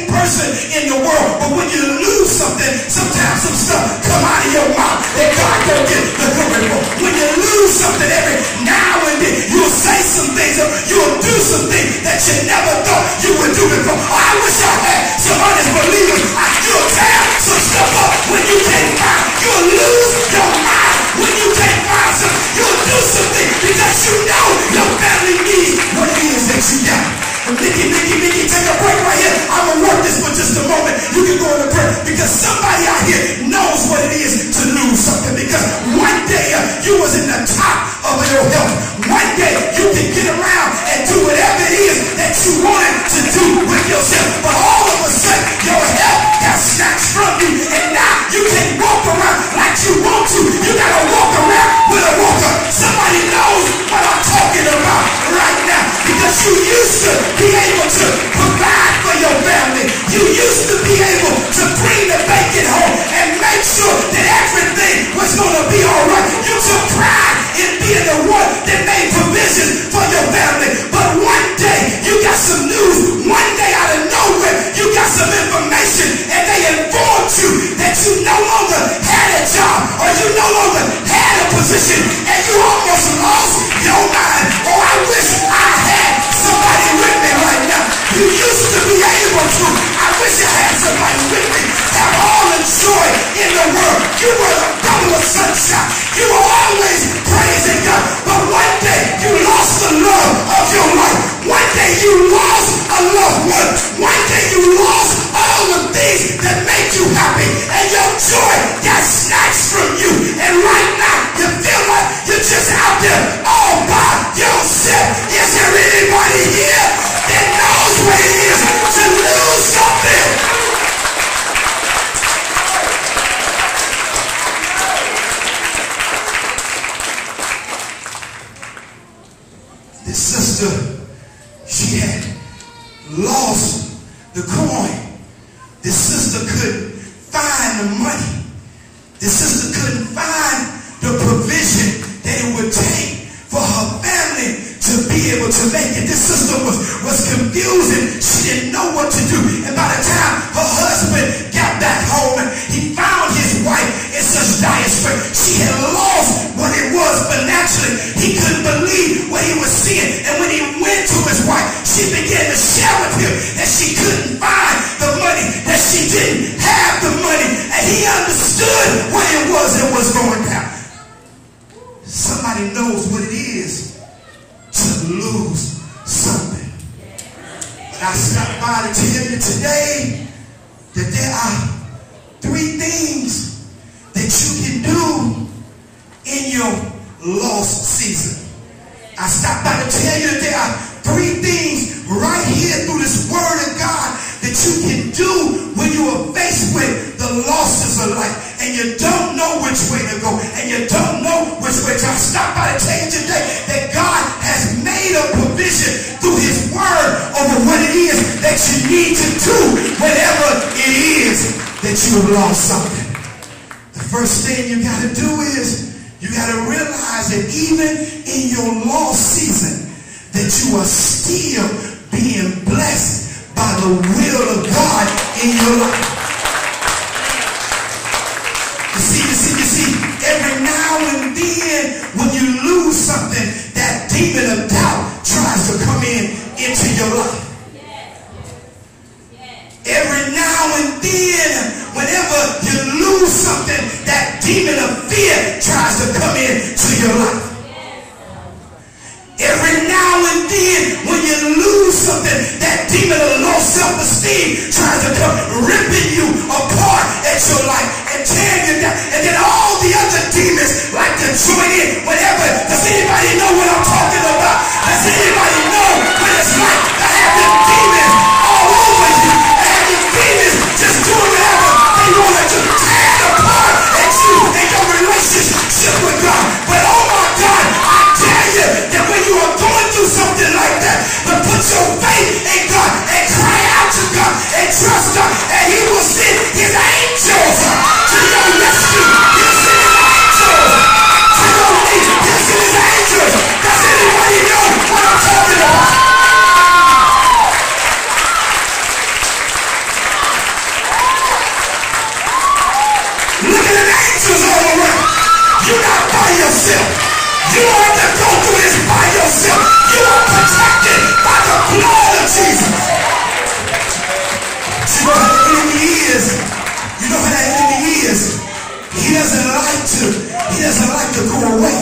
person in the world, but when you lose something, sometimes some stuff come out of your mouth that God don't get the glory for. When you lose something, every now and then you'll say some things, or you'll do some things that you never thought you would do before. Oh, I wish I had some honest believers. You'll tear some stuff up when you can't find. You'll lose your mind when you can't find something. You'll do something because you know your family needs what it is that you got. Mickey, take a break right here. I'm going to work this for just a moment. You can go on a break because somebody out here knows what it is to lose something. Because one day you was in the top of your health. One day you can get around and do whatever it is that you wanted to do with yourself. But all of a sudden your health got snatched from you, and now you can't walk around like you want to. You got to walk around with a walker. Somebody knows what I'm talking about right now, because you used to be able to provide for your family. You used to be able to bring the bacon home and make sure that everything was going to be all right. You took pride in being the one that made provision for your family. But one day you got some news. One day out of nowhere you got some information, and they informed you that you no longer had a job, or you no longer had a position, and you almost lost your mind. Oh, I wish I had somebody with me right now. You used to be able to. I wish I had somebody with me. Have all the joy in the world. You were the bubble of sunshine. You were always praising God. But one day you lost the love of your life. One day you lost a loved one. One day you lost all the things that make you happy, and your joy got snatched from you. And right now you feel like you're just out there all by yourself. Is there anybody here that knows what it is to lose something? This sister, she had lost the coin. This sister couldn't find the money. This sister couldn't find the provision that it would take for her family to be able to make it. This sister was confused, and she didn't know what to do. And by the time her husband got back home, and he found his wife in such dire straits, she had lost what it was financially. He couldn't believe what he was seeing. And when he went to his wife, she began to share with him that she couldn't find the money, that she didn't have the money. And he understood what it was that was going down. Somebody knows what it is to lose something. But I stopped by to tell you today that there are 3 things that you can do in your lost season. I stopped by to tell you that there are 3 things right here through this word of God that you can do when you are faced with the losses of life, and you don't know which way to go, and you don't know which way to. I stopped by to tell you today that God has made a provision through his word over what it is that you need to do whenever it is that you have lost something. The first thing you got to do is you got to realize that even in your lost season, that you are still being blessed by the will of God in your life. You see, every now and then when you lose something, that demon of doubt tries to come into your life. Every now and then, whenever you lose something, that demon of fear tries to come into your life. Every now and then, when you lose something, that demon of low self-esteem tries to come ripping you apart at your life and tearing you down. And then all the other demons like to join in whenever. Does anybody know what I'm talking about? Does anybody know what it's like to have the demons all over you? And have the demons just doing whatever they want to do, tear apart at you and your relationship with God. But oh my God, I tell you that when you are going through something like that, to put your faith in God and cry out to God and trust God, and he will send his yourself. You don't have to go through this by yourself. You are protected by the blood of Jesus. You know how the enemy is. You know how that enemy is. He doesn't like to go away.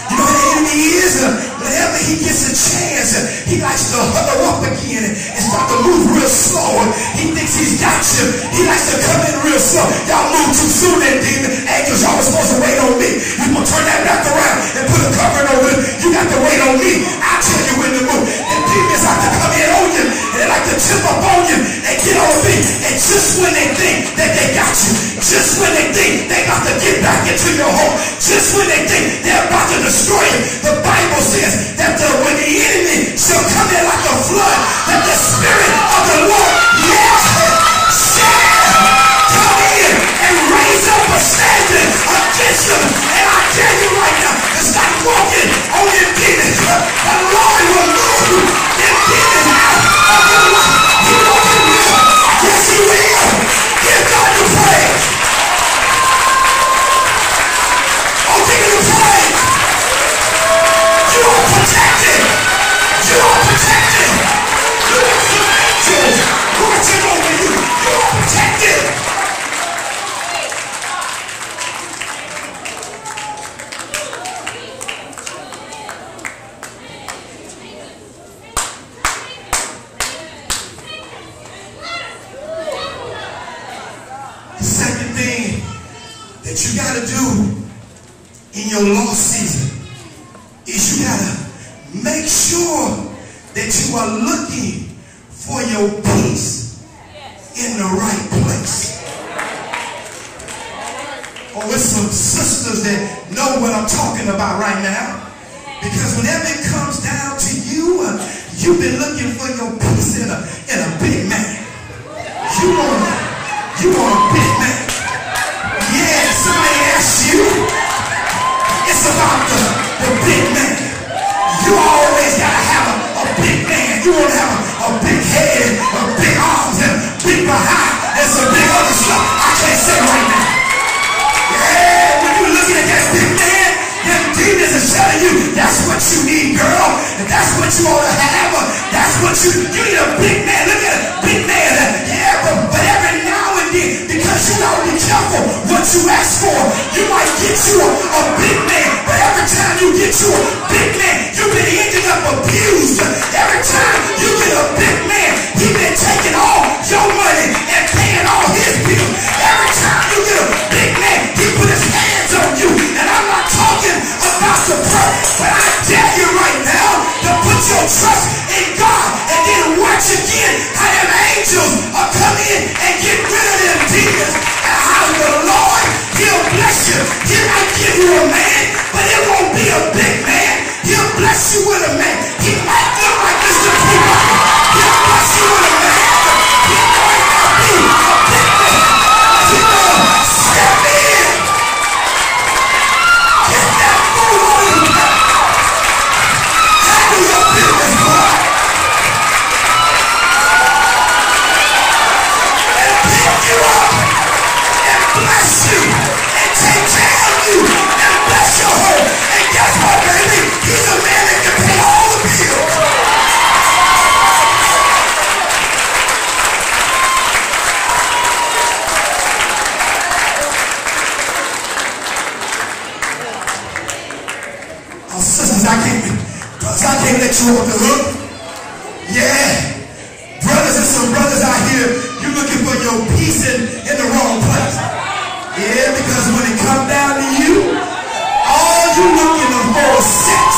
You know how the enemy is. Whenever he gets a chance, he likes to huddle up again and start to move real slow. He thinks he's got you. He likes to come in real slow. Y'all move too soon, then demon. Angels, y'all was supposed to wait on me. You gonna turn that back around and put a covering over it. You got to wait on me. I'll tell you when to move. And demons like to come in on you, and they like to tip up on you and get on me. And just when they think that they got you, just when they think they got to get back into your home, just when they think they're about to destroy you, the Bible says that when the enemy shall come in like a flood, that the Spirit of the Lord, yes, shall come in and raise up a standard against them. And I tell you right now, it's like walking on your demons. The Lord will move them demons out of your life. He will. Yes, he will. Give God the praise. Oh, give him the praise. You are protected. You are protected. You are some angels watching over you. You are protected. The second thing that you got to do in your lost season is you got to make sure that you are looking for your peace in the right place. Oh, it's some sisters that know what I'm talking about right now. Because whenever it comes down to you, you've been looking for your peace in a big man. You want a big man. Yeah, somebody asked you. It's about the big man. You always gotta have a big man. You want to have a big head, a big arms, and big behind, and some big other stuff I can't say right now. Yeah, when you're looking at that big man, them demons are telling you that's what you need, girl. And that's what you ought to have. That's what you need, a big man. Look at a big man. Yeah, but every now and then, because you gotta be careful what you ask for, you might get you a big man. But every time you get you a big man, you've been ending up abused. Every time you get a big man, he's been taking all your money and paying all his bills. Every time you get a big man, he put his hands on you. And I'm not talking about the purse, but I dare you right now to put your trust in God and then watch again how them angels are come in and get rid of them demons. And how the Lord, he'll bless you. He might give you a man, but it won't be a big man. He'll bless you with a man. He might look like Mr. Cooper. He'll bless you with a man. He might not be a big man. He will step in. Get that food on you. Handle your business, boy. And pick you up. And bless you. And take care of you. And bless your home. And guess what, baby? He's a man that can pay all the bills. Oh, sisters, I can't let you off the hook. Yeah. Brothers and some brothers out here, you're looking for your peace in the wrong place. Yeah, because when it comes down to you, all you looking for is sex.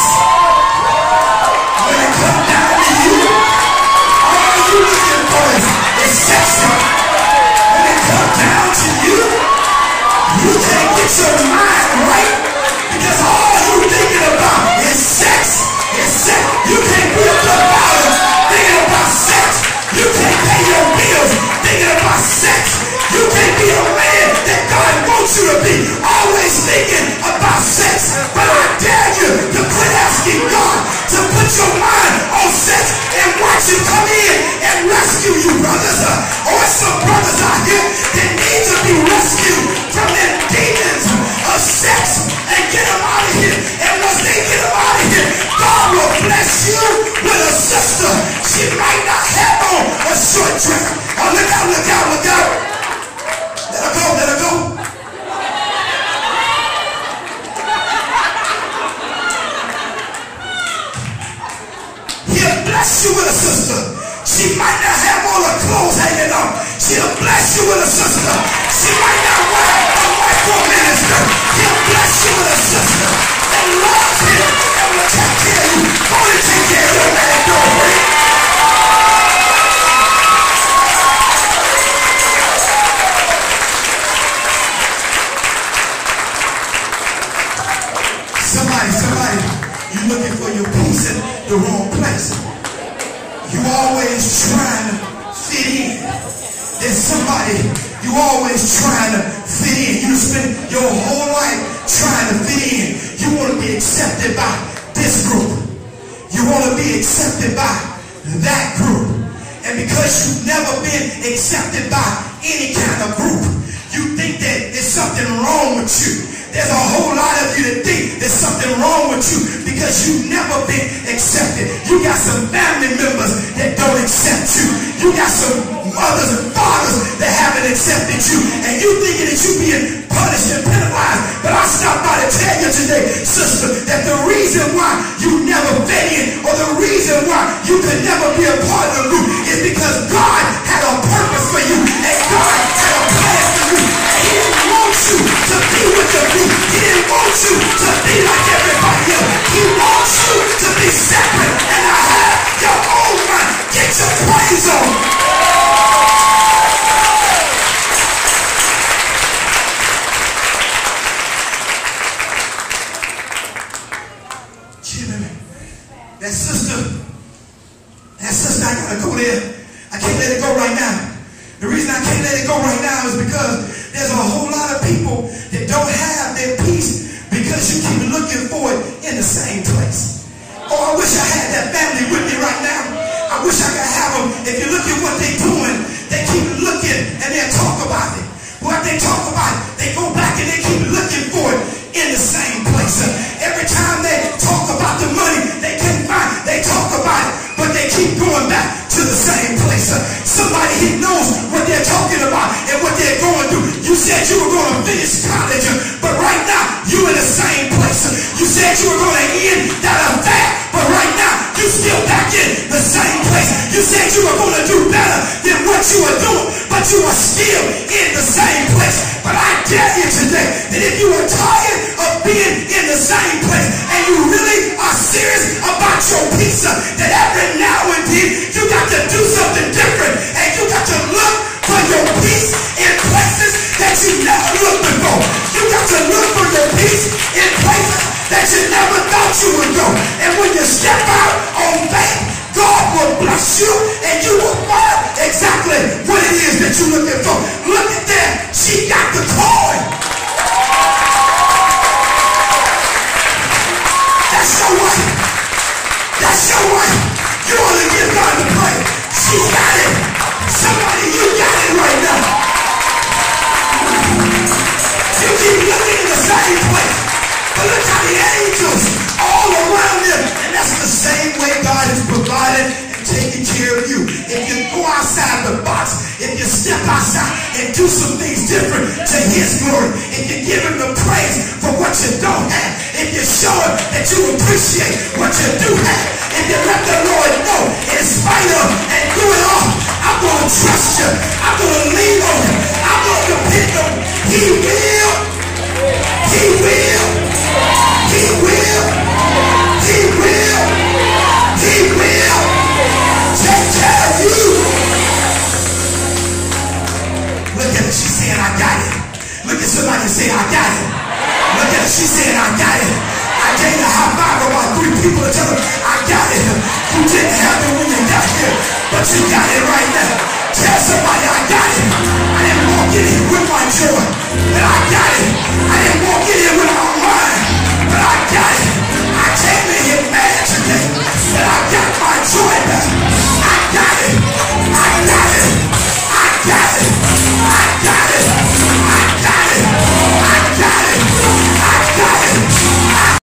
He'll bless you with a sister. She might not work a micro minister. He'll bless you with a sister that loves him and will take care of you. Only take care of your man, girlfriend. Somebody, you're looking for your peace in the wrong place. You always trying to fit in. There's somebody, you always trying to fit in. You spend your whole life trying to fit in. You want to be accepted by this group. You want to be accepted by that group. And because you've never been accepted by any kind of group, you think that there's something wrong with you. There's a whole lot of you that think there's something wrong with you because you've never been accepted. You got some family members that don't accept you. You got some mothers and fathers that haven't accepted you. And you thinking that you're being punished and penalized. But I stopped by to tell you today, sister, that the reason why you never fit in or the reason why you could never be a part of the group is because God had a purpose for you. And God had a plan for you. And he didn't want you to be with the group. He didn't want you to be like everybody else. He wants you to be separate and to have your own mind. Get your praise on. That sister, I gotta go there. I can't let it go right now. The reason I can't let it go right now is because there's a whole lot of people that don't have their peace because you keep looking for it in the same place. Oh, I wish I had that family with me right now. I wish I could have them. If you look at what they're doing, they keep looking and they'll talk about it. What they talk about, they go back and they keep looking for it in the same place. Every time they talk about the money, they can't find it. They talk about it, but they keep going back to the same place. Somebody here knows what they're talking about and what they're going through. You said you were going to finish college, but right now you're in the same place. You said you were going to end that affair, but right now you're still back in the same place. You said you were going to do better than what you were doing, but you are still in the same place. But I dare you today that if you are tired of being in the same place and you really are serious about your peace, that every now and then you got to do something different and you got to look for your peace in places that you never looked before. You got to look for your peace in places that you never thought you would go. And when you step out on faith, God will bless you and you will find exactly what it is that you're looking for. Look at that. She got the coin. That's your wife. That's your wife. You ought to give God the praise. She got it. Somebody, you got it right now. You keep looking in the same place. But look how the angels all around him. And that's the same way God has provided and taken care of you. If you go outside the box, if you step outside and do some things different to his glory, if you give him the praise for what you don't have, if you show him that you appreciate what you do have, if you let the Lord know in spite of and do it all, I'm going to trust you. I'm going to lean on him. I'm going to depend on him. He will. He will. He will. He will. He will take care of you. Look at her. She's saying, I got it. Look at somebody saying, I got it. Look at her. She's saying, I got it. I gave a high five about 3 people to tell them, I got it. You didn't have it when you got here, but you got it right now. Tell somebody, I got it.